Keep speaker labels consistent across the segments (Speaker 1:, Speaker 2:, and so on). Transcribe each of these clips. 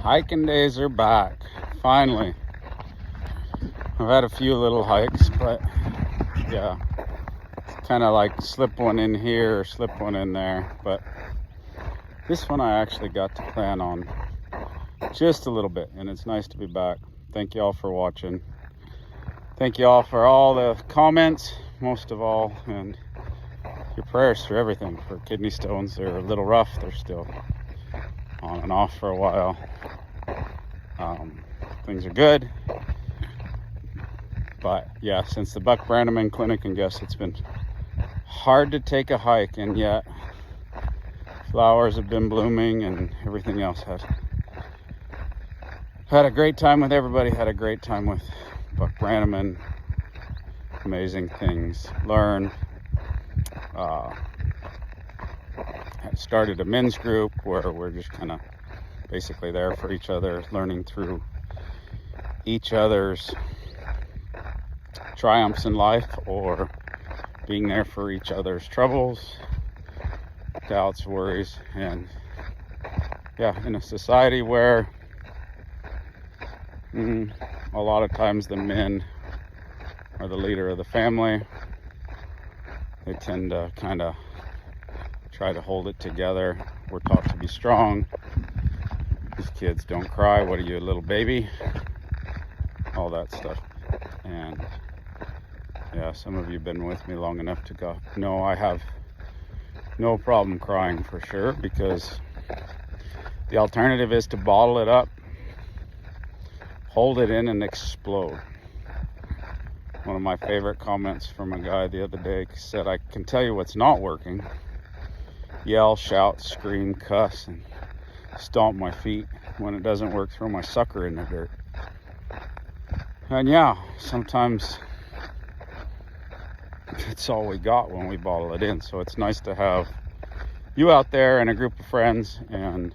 Speaker 1: Hiking days are back, finally. I've had a few little hikes, but yeah, kind of like slip one in here or slip one in there. But this one I actually got to plan on just a little bit, and it's nice to be back. Thank you all for watching. Thank you all for all the comments, most of all, and your prayers for everything. For kidney stones, they're a little rough. They're still on and off for a while. Things are good, but yeah, since the Buck Brannaman Clinic and guess it's been hard to take a hike, and yet flowers have been blooming and everything else. Had a great time with everybody. Had a great time with Buck Brannaman. Amazing things learned. Started a men's group where we're just kind of basically there for each other, learning through each other's triumphs in life, or being there for each other's troubles, doubts, worries. And yeah, in a society where a lot of times the men are the leader of the family, they tend to kind of try to hold it together. We're taught to be strong. These kids don't cry. What are you, a little baby? All that stuff. And yeah, some of you have been with me long enough to go, no, I have no problem crying for sure, because the alternative is to bottle it up, hold it in, and explode. One of my favorite comments from a guy the other day said, I can tell you what's not working: yell, shout, scream, cuss, and stomp my feet. When it doesn't work, throw my sucker in the dirt. And yeah, sometimes it's all we got when we bottle it in. So it's nice to have you out there and a group of friends and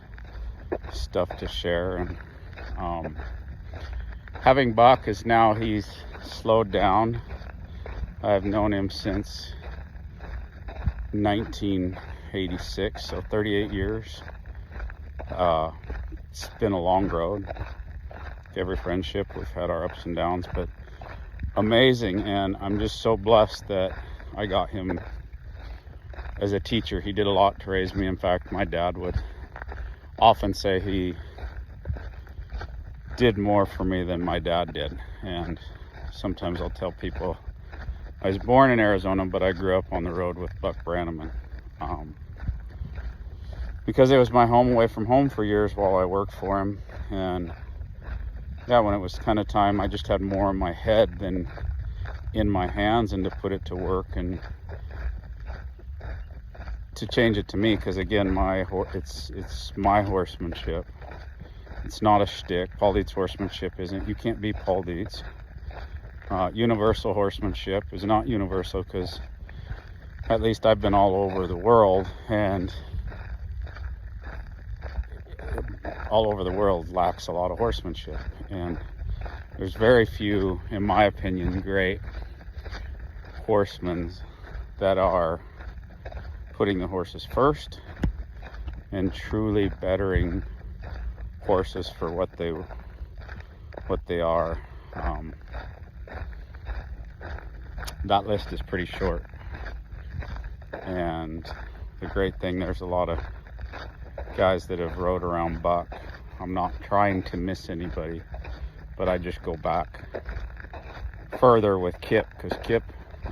Speaker 1: stuff to share. And having Buck is now, he's slowed down. I've known him since 1986, so 38 years. It's been a long road. Every friendship, we've had our ups and downs, but amazing. And I'm just so blessed that I got him as a teacher. He did a lot to raise me. In fact, my dad would often say he did more for me than my dad did. And sometimes I'll tell people I was born in Arizona, but I grew up on the road with Buck Brannaman, because it was my home away from home for years while I worked for him. And yeah, when it was kind of time, I just had more in my head than in my hands, and to put it to work and to change it to me. Because again, it's my horsemanship. It's not a shtick. Paul Dietz horsemanship isn't. You can't be Paul Dietz. Universal horsemanship is not universal, because at least I've been all over the world, and all over the world lacks a lot of horsemanship. And there's very few, in my opinion, great horsemen that are putting the horses first and truly bettering horses for what they are. That list is pretty short. And the great thing, there's a lot of guys that have rode around Buck. I'm not trying to miss anybody, but I just go back further with Kip, because Kip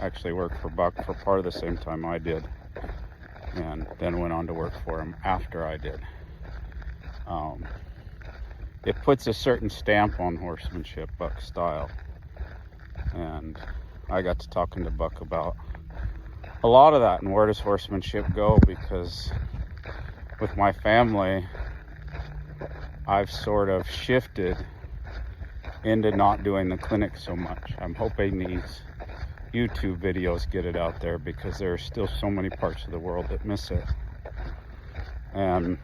Speaker 1: actually worked for Buck for part of the same time I did, and then went on to work for him after I did. It puts a certain stamp on horsemanship, Buck style. And I got to talking to Buck about a lot of that and where does horsemanship go, because with my family, I've sort of shifted into not doing the clinic so much. I'm hoping these YouTube videos get it out there, because there are still so many parts of the world that miss it. And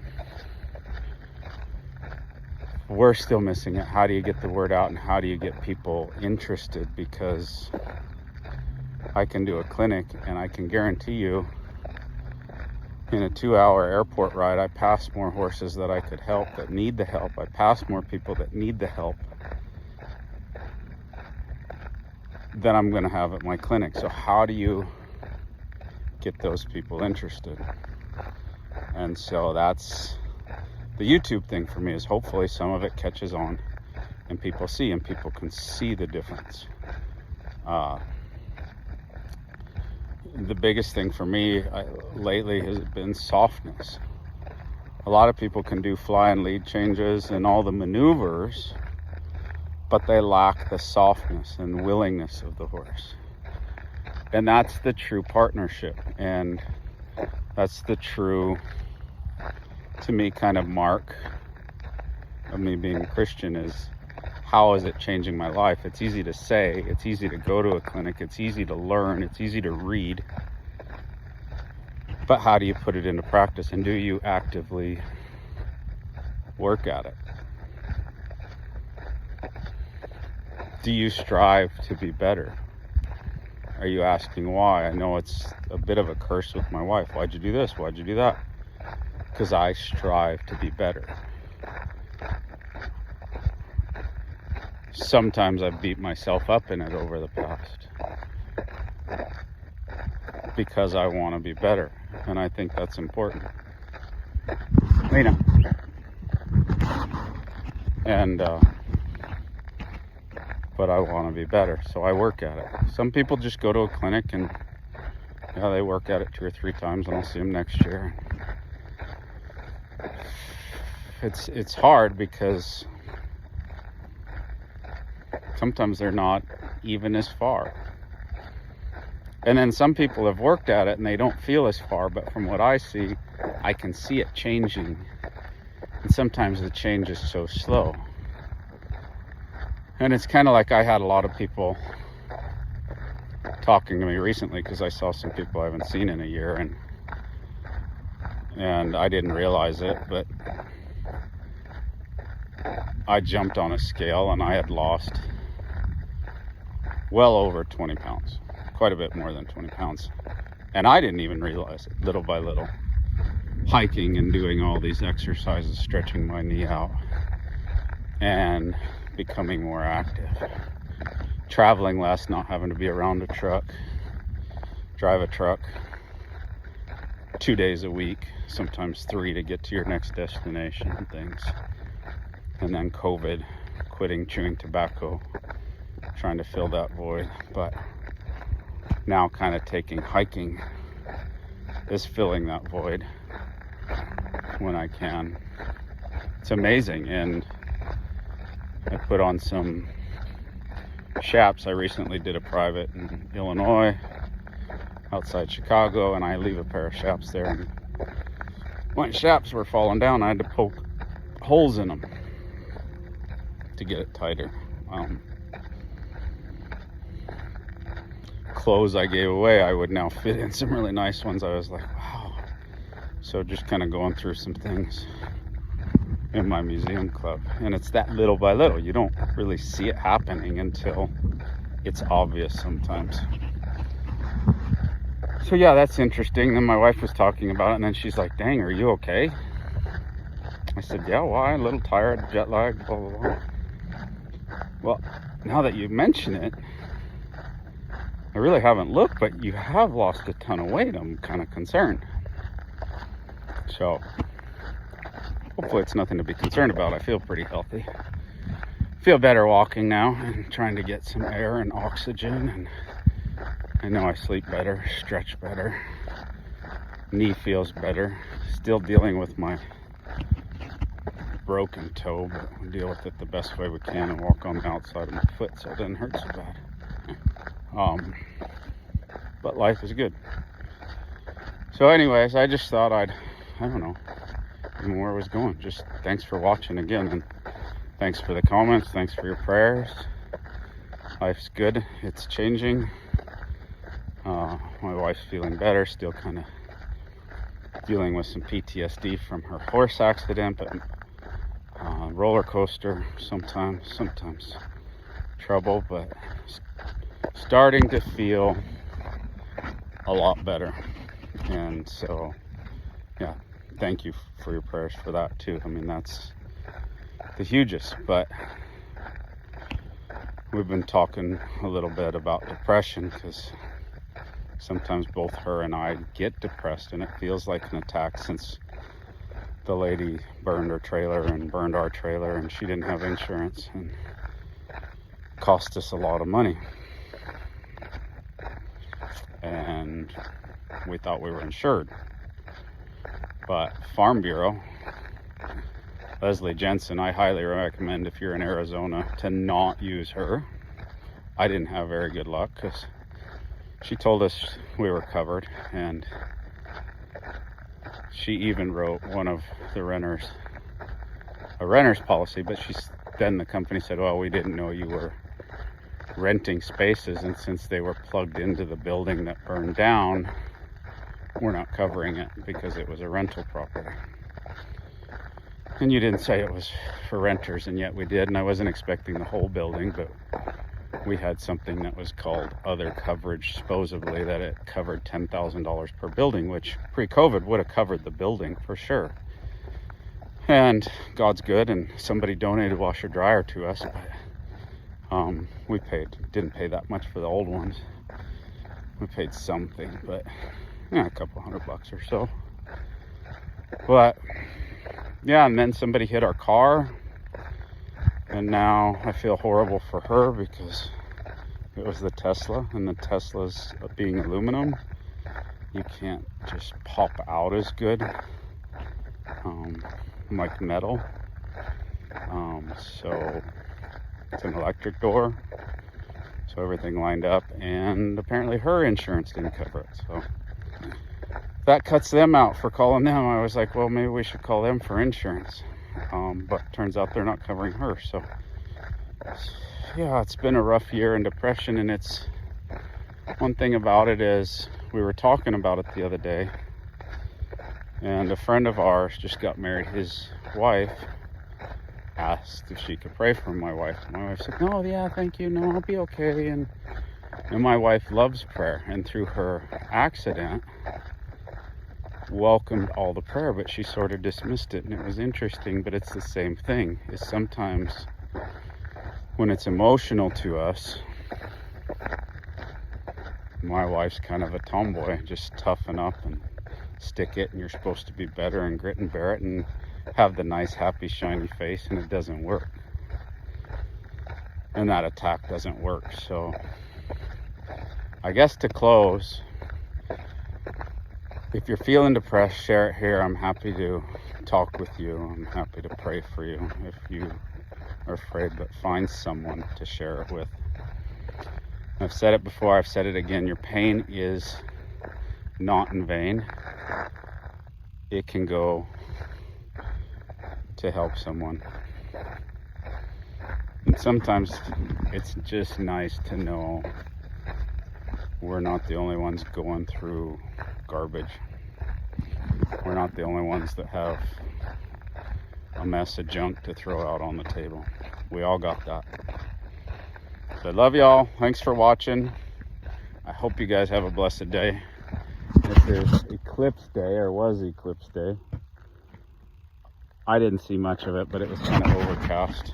Speaker 1: we're still missing it. How do you get the word out, and how do you get people interested? Because I can do a clinic, and I can guarantee you In a 2-hour airport ride, I pass more horses that I could help, that need the help. I pass more people that need the help than I'm going to have at my clinic. So how do you get those people interested? And so that's the YouTube thing for me, is hopefully some of it catches on and people see, and people can see the difference. The biggest thing for me lately has been softness. A lot of people can do fly and lead changes and all the maneuvers, but they lack the softness and willingness of the horse. And that's the true partnership. And that's the true, to me, kind of mark of me being a Christian, is how is it changing my life? It's easy to say, it's easy to go to a clinic, it's easy to learn, it's easy to read. But how do you put it into practice? And do you actively work at it? Do you strive to be better? Are you asking why? I know it's a bit of a curse with my wife. Why'd you do this? Why'd you do that? Because I strive to be better. Sometimes I've beat myself up in it over the past because I want to be better, and I think that's important. Lena. And but I want to be better, so I work at it. Some people just go to a clinic and they work at it 2 or 3 times, and I'll see them next year. It's hard because sometimes they're not even as far. And then some people have worked at it and they don't feel as far, but from what I see, I can see it changing. And sometimes the change is so slow. And it's kind of like I had a lot of people talking to me recently because I saw some people I haven't seen in a year, and I didn't realize it, but I jumped on a scale and I had lost well over 20 pounds, quite a bit more than 20 pounds. And I didn't even realize it, little by little. Hiking and doing all these exercises, stretching my knee out and becoming more active. Traveling less, not having to be around a truck, drive a truck 2 days a week, sometimes 3 to get to your next destination and things. And then COVID, quitting chewing tobacco, trying to fill that void. But now kind of taking hiking is filling that void when I can. It's amazing. And I put on some shaps. I recently did a private in Illinois outside Chicago, and I leave a pair of shaps there, and my shaps were falling down. I had to poke holes in them to get it tighter. Clothes I gave away, I would now fit in some really nice ones. I was like, wow. So just kind of going through some things in my museum club, and it's that little by little. You don't really see it happening until it's obvious sometimes. So yeah, that's interesting. Then my wife was talking about it, and then she's like, dang, are you okay? I said, yeah, why? A little tired, jet lag, blah, blah, blah. Well, now that you mention it, I really haven't looked, but you have lost a ton of weight. I'm kind of concerned. So hopefully it's nothing to be concerned about. I feel pretty healthy. Feel better walking now and trying to get some air and oxygen. And I know I sleep better, stretch better. Knee feels better. Still dealing with my broken toe, but we'll deal with it the best way we can and walk on the outside of my foot so it doesn't hurt so bad. But life is good. So anyways, I just thought I don't know where I was going. Just thanks for watching again, and thanks for the comments, thanks for your prayers. Life's good, it's changing. My wife's feeling better, still kind of dealing with some PTSD from her horse accident, but roller coaster sometimes trouble, but starting to feel a lot better. And so yeah, thank you for your prayers for that too. I mean, that's the hugest. But we've been talking a little bit about depression, because sometimes both her and I get depressed, and it feels like an attack since the lady burned her trailer and burned our trailer, and she didn't have insurance, and cost us a lot of money. And we thought we were insured. But Farm Bureau, Leslie Jensen, I highly recommend, if you're in Arizona, to not use her. I didn't have very good luck, because she told us we were covered, and she even wrote one of the renters a renter's policy, but then the company said, well, we didn't know you were renting spaces, and since they were plugged into the building that burned down, we're not covering it because it was a rental property. And you didn't say it was for renters, and yet we did. And I wasn't expecting the whole building, but we had something that was called other coverage, supposedly that it covered $10,000 per building, which pre-COVID would have covered the building for sure. And God's good, and somebody donated washer dryer to us, but we didn't pay that much for the old ones. We paid something, but a couple $100 or so. But yeah, and then somebody hit our car, and now I feel horrible for her because it was the Tesla, and the Teslas being aluminum, you can't just pop out as good like metal. So it's an electric door, so everything lined up, and apparently her insurance didn't cover it, so that cuts them out for calling them. I was like, well, maybe we should call them for insurance, but turns out they're not covering her. So yeah, it's been a rough year in depression. And it's one thing about it is, we were talking about it the other day, and a friend of ours just got married. His wife asked if she could pray for my wife. My wife said, no, yeah, thank you, no, I'll be okay. And my wife loves prayer, and through her accident welcomed all the prayer, but she sort of dismissed it. And it was interesting, but it's the same thing, is sometimes when it's emotional to us, my wife's kind of a tomboy, just toughen up and stick it, and you're supposed to be better and grit and bear it and have the nice, happy, shiny face, and it doesn't work. And that attack doesn't work. So I guess to close, if you're feeling depressed, share it here. I'm happy to talk with you. I'm happy to pray for you if you are afraid, but find someone to share it with. I've said it before, I've said it again, your pain is not in vain. It can go to help someone. And sometimes it's just nice to know we're not the only ones going through garbage. We're not the only ones that have a mess of junk to throw out on the table. We all got that. So I love y'all. Thanks for watching. I hope you guys have a blessed day. If there's eclipse day, or was eclipse day, I didn't see much of it, but it was kind of overcast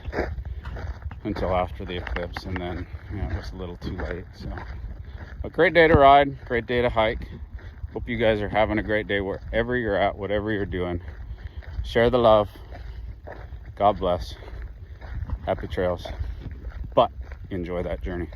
Speaker 1: until after the eclipse, and then it was a little too late. So a great day to ride, great day to hike. Hope you guys are having a great day wherever you're at, whatever you're doing. Share the love. God bless. Happy trails. But enjoy that journey.